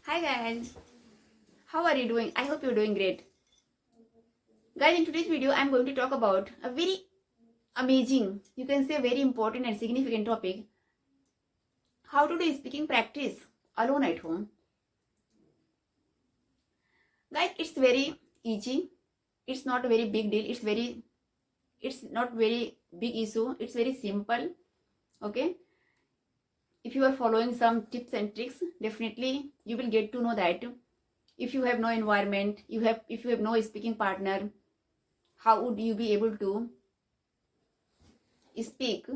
Hi guys, how are you doing? I hope you're doing great. Guys, in today's video, I'm going to talk about a very amazing, you can say very important and significant topic. How to do speaking practice alone at home. Guys, it's very easy. It's not a very big deal. It's not very big issue. It's very simple. Okay. If you are following some tips and tricks, definitely you will get to know that if you have no environment, if you have no speaking partner, how would you be able to speak?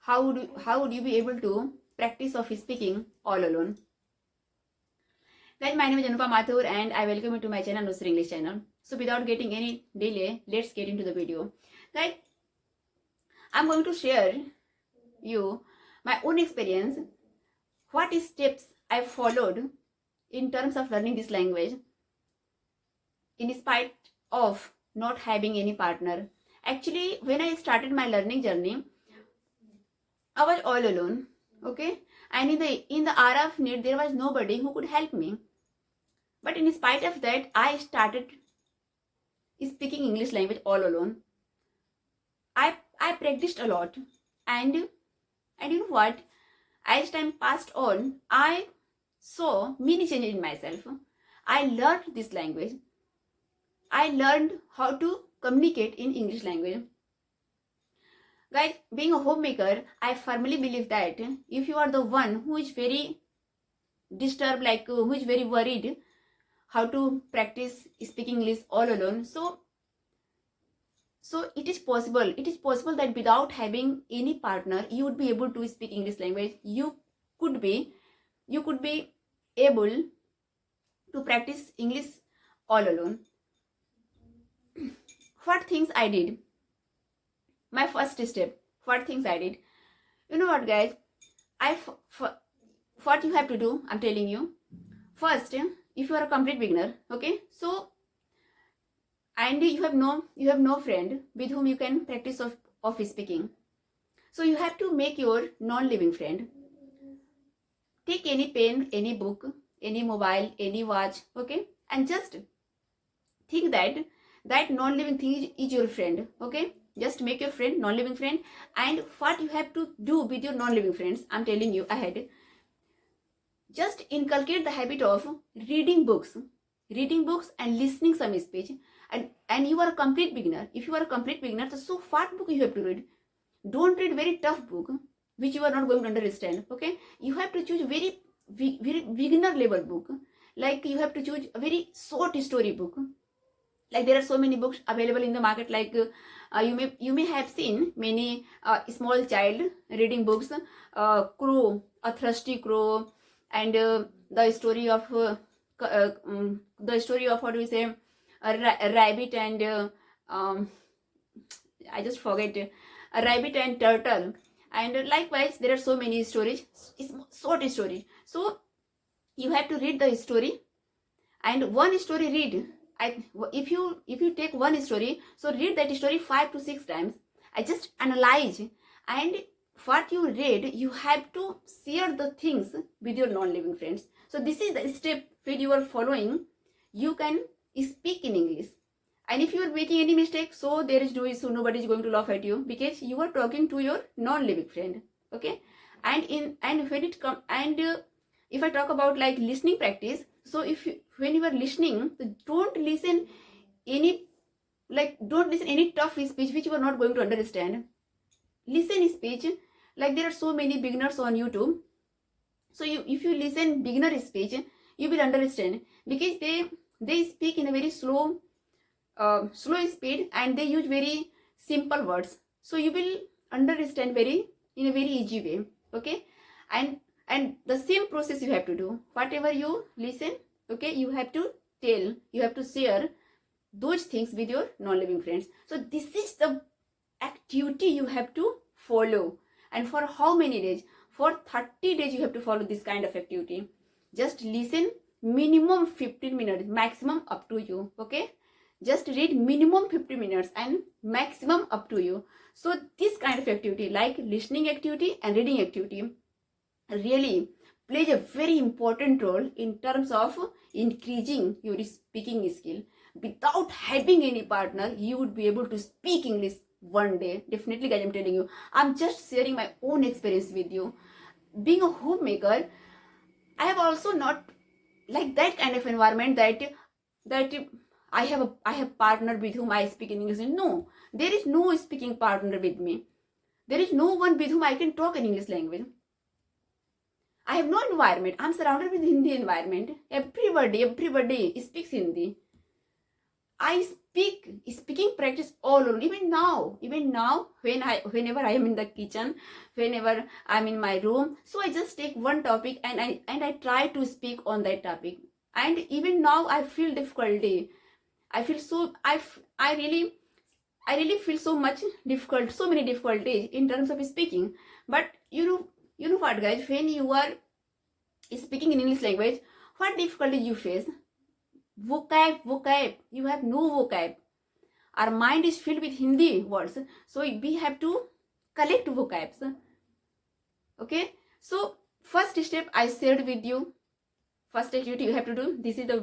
How would you be able to practice of speaking all alone? Guys, my name is Anupam Mathur and I welcome you to my channel, Anushree English Channel. So without getting any delay, let's get into the video. Guys, I'm going to share you my own experience, what steps I followed in terms of learning this language in spite of not having any partner. Actually, when I started my learning journey, I was all alone, okay? And in the hour of need, there was nobody who could help me. But in spite of that, I started speaking English language all alone. I practiced a lot, and you know what? As time passed on, I saw many changes in myself. I learned this language. I learned how to communicate in English language. Guys, being a homemaker, I firmly believe that if you are the one who is very disturbed, who is very worried how to practice speaking English all alone, so it is possible that without having any partner, you would be able to speak English language. You could be able to practice English all alone. What things I did? My first step, what things I did? You know what, guys? What you have to do, I'm telling you. First, if you are a complete beginner, okay, so and you have no friend with whom you can practice of speaking, so you have to make your non-living friend. Take any pen, any book, any mobile, any watch, okay, and just think that non-living thing is your friend, okay. Just make your friend non-living friend. And what you have to do with your non-living friends, I'm telling you ahead. Just inculcate the habit of reading books and listening some speech. And you are a complete beginner. If you are a complete beginner, so what book you have to read? Don't read very tough book which you are not going to understand, okay. You have to choose very beginner level book. Like you have to choose a very short story book. Like there are so many books available in the market, like you may have seen many small child reading books, Crow, a thirsty crow, and the story of what do we say, a rabbit and I just forget, a rabbit and turtle. And likewise there are so many stories, short stories. So you have to read the story, and one story read. If you take one story, so read that story 5 to 6 times. I just analyze, and what you read, you have to share the things with your non-living friends. So this is the step when you are following, you can speak in English. And if you are making any mistake, so there is no issue, nobody is going to laugh at you, because you are talking to your non-living friend, okay. And when it come, and if I talk about like listening practice, so when you are listening, don't listen any tough speech which you are not going to understand. Listen speech, like there are so many beginners on YouTube. So if you listen beginner speech, you will understand, because they speak in a very slow speed, and they use very simple words. So you will understand in a very easy way, okay. And the same process you have to do. Whatever you listen, okay, you have to tell, you have to share those things with your non-living friends. So this is the activity you have to follow. And for how many days? For 30 days you have to follow this kind of activity. Just listen minimum 15 minutes, maximum up to you, okay. Just read minimum 50 minutes and maximum up to you. So this kind of activity, like listening activity and reading activity, really plays a very important role in terms of increasing your speaking skill. Without having any partner, you would be able to speak English one day. Definitely, guys, I'm telling you. I'm just sharing my own experience with you. Being a homemaker, I have also not like that kind of environment that I have partner with whom I speak in English. No, there is no speaking partner with me. There is no one with whom I can talk in English language. I have no environment. I'm surrounded with Hindi environment. Everybody speaks Hindi. I speaking practice all alone. Even now, whenever I am in the kitchen, whenever I'm in my room, so I just take one topic and I try to speak on that topic. And even now, I feel difficulty. I feel so I really feel so many difficulties in terms of speaking. But you know what, guys? When you are speaking in English language, what difficulty you face? Vocab. You have no vocab. Our mind is filled with Hindi words, so we have to collect vocabs. Okay, so first step I shared with you. First activity you have to do. This is a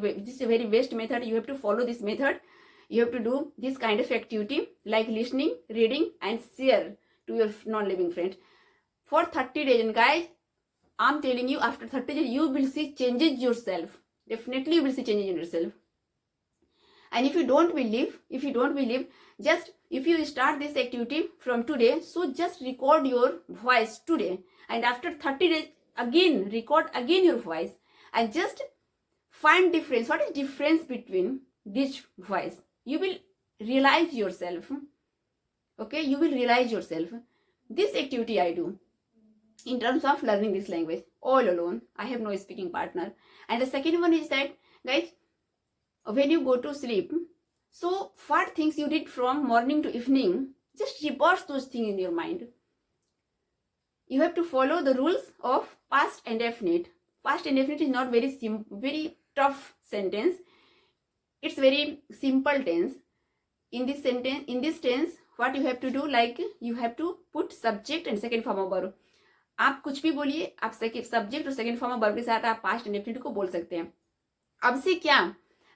very best method. You have to follow this method. You have to do this kind of activity like listening, reading, and share to your non-living friend for 30 days. And guys, I'm telling you, after 30 days, you will see changes yourself. Definitely, you will see changes in yourself. And if you don't believe, just if you start this activity from today, so just record your voice today, and after 30 days, again record again your voice, and just find difference. What is difference between this voice? You will realize yourself. Okay, you will realize yourself. This activity I do in terms of learning this language all alone. I have no speaking partner. And the second one is that, guys, when you go to sleep, so what things you did from morning to evening, just reverse those things in your mind. You have to follow the rules of past and definite. Past and definite is not very tough sentence. It's very simple tense. In this tense, what you have to do, like you have to put subject and second form of verb. आप कुछ भी बोलिए, आप subject और second form of verb के साथ आप past indefinite को बोल सकते हैं. अब से क्या,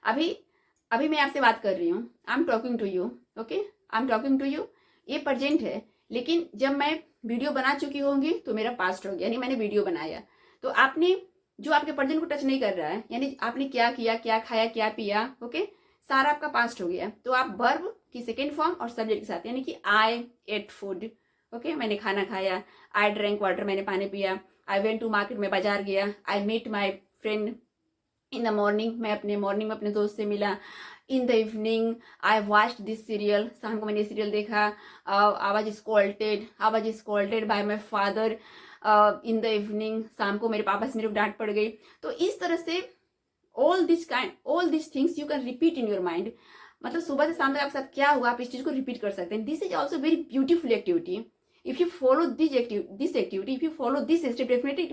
अभी मैं आपसे बात कर रही हूँ. I am talking to you. Okay, I am talking to you. ये प्रेजेंट है, लेकिन जब मैं वीडियो बना चुकी होंगी तो मेरा पास्ट हो गया, यानी मैंने वीडियो बनाया. तो आपने जो आपके प्रेजेंट को टच नहीं कर रहा है, यानी आपने क्या किया, क्या खाया, क्या पिया, ओके, सारा आपका पास्ट हो गया. तो आप वर्ब की सेकेंड फॉर्म और सब्जेक्ट के साथ, यानी कि आई एट फूड. ओके, मैंने खाना खाया. आई ड्रैंक वाटर, मैंने पानी पिया. आई वेंट टू मार्केट, मैं बाजार गया. I meet my friend in the morning, मैं अपने मॉर्निंग में अपने दोस्त से मिला. In the evening I watched this serial, शाम को मैंने सीरियल देखा. I was scolded by my father in the evening. शाम को मेरे पापा से मेरे को डांट पड़ गई. तो इस तरह से all this things you can repeat in your mind. मतलब सुबह से शाम तक आपके साथ क्या हुआ, आप इस चीज को रिपीट कर सकते हैं. This is also very beautiful activity. If you follow this activity, if you follow this step, definitely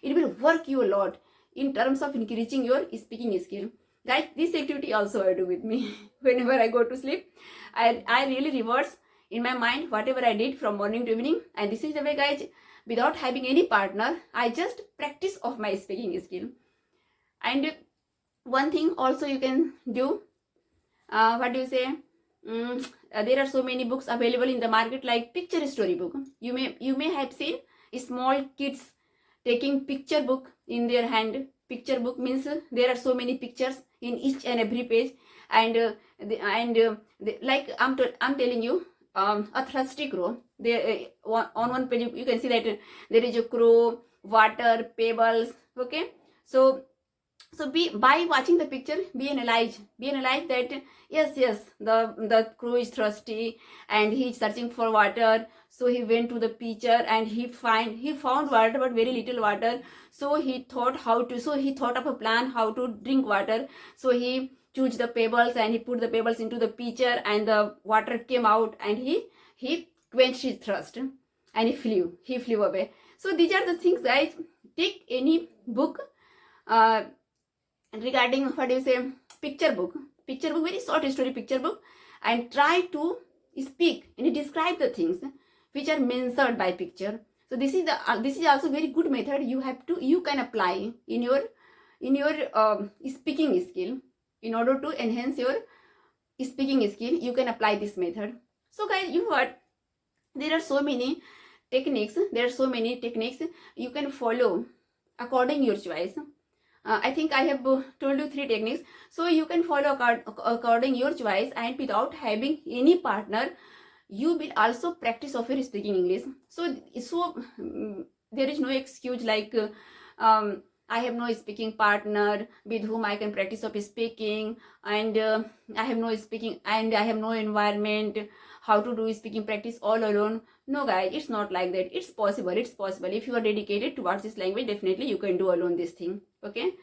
it will work you a lot in terms of increasing your speaking skill. Guys, this activity also I do with me. Whenever I go to sleep, I really reverse in my mind whatever I did from morning to evening. And this is the way, guys, without having any partner, I just practice of my speaking skill. And one thing also you can do, what do you say? There are so many books available in the market, like picture story book. You may have seen small kids taking picture book in their hand. Picture book means there are so many pictures in each and every page, and like I'm telling you, a thirsty crow. There on one page you can see that there is a crow, water, pebbles. Okay, so by watching the picture, be analyze that yes, the crow is thirsty and he is searching for water. So he went to the pitcher and he found water, but very little water. So he thought of a plan how to drink water. So he chose the pebbles and he put the pebbles into the pitcher, and the water came out, and he quenched his thirst, and he flew away. So these are the things, guys. Take any book regarding, what do you say, picture book, very short story picture book, and try to speak and describe the things which are mentioned by picture. So this is also very good method. You can apply in your speaking skill. In order to enhance your speaking skill, you can apply this method. So guys, you know what, there are so many techniques you can follow according your choice. I think I have told you 3 techniques, so you can follow according your choice, and without having any partner you will also practice of your speaking English. There is no excuse like I have no speaking partner with whom I can practice of speaking, and I have no speaking, and I have no environment how to do speaking practice all alone. No guys, it's not like that. It's possible. If you are dedicated towards this language, definitely you can do alone this thing. Okay,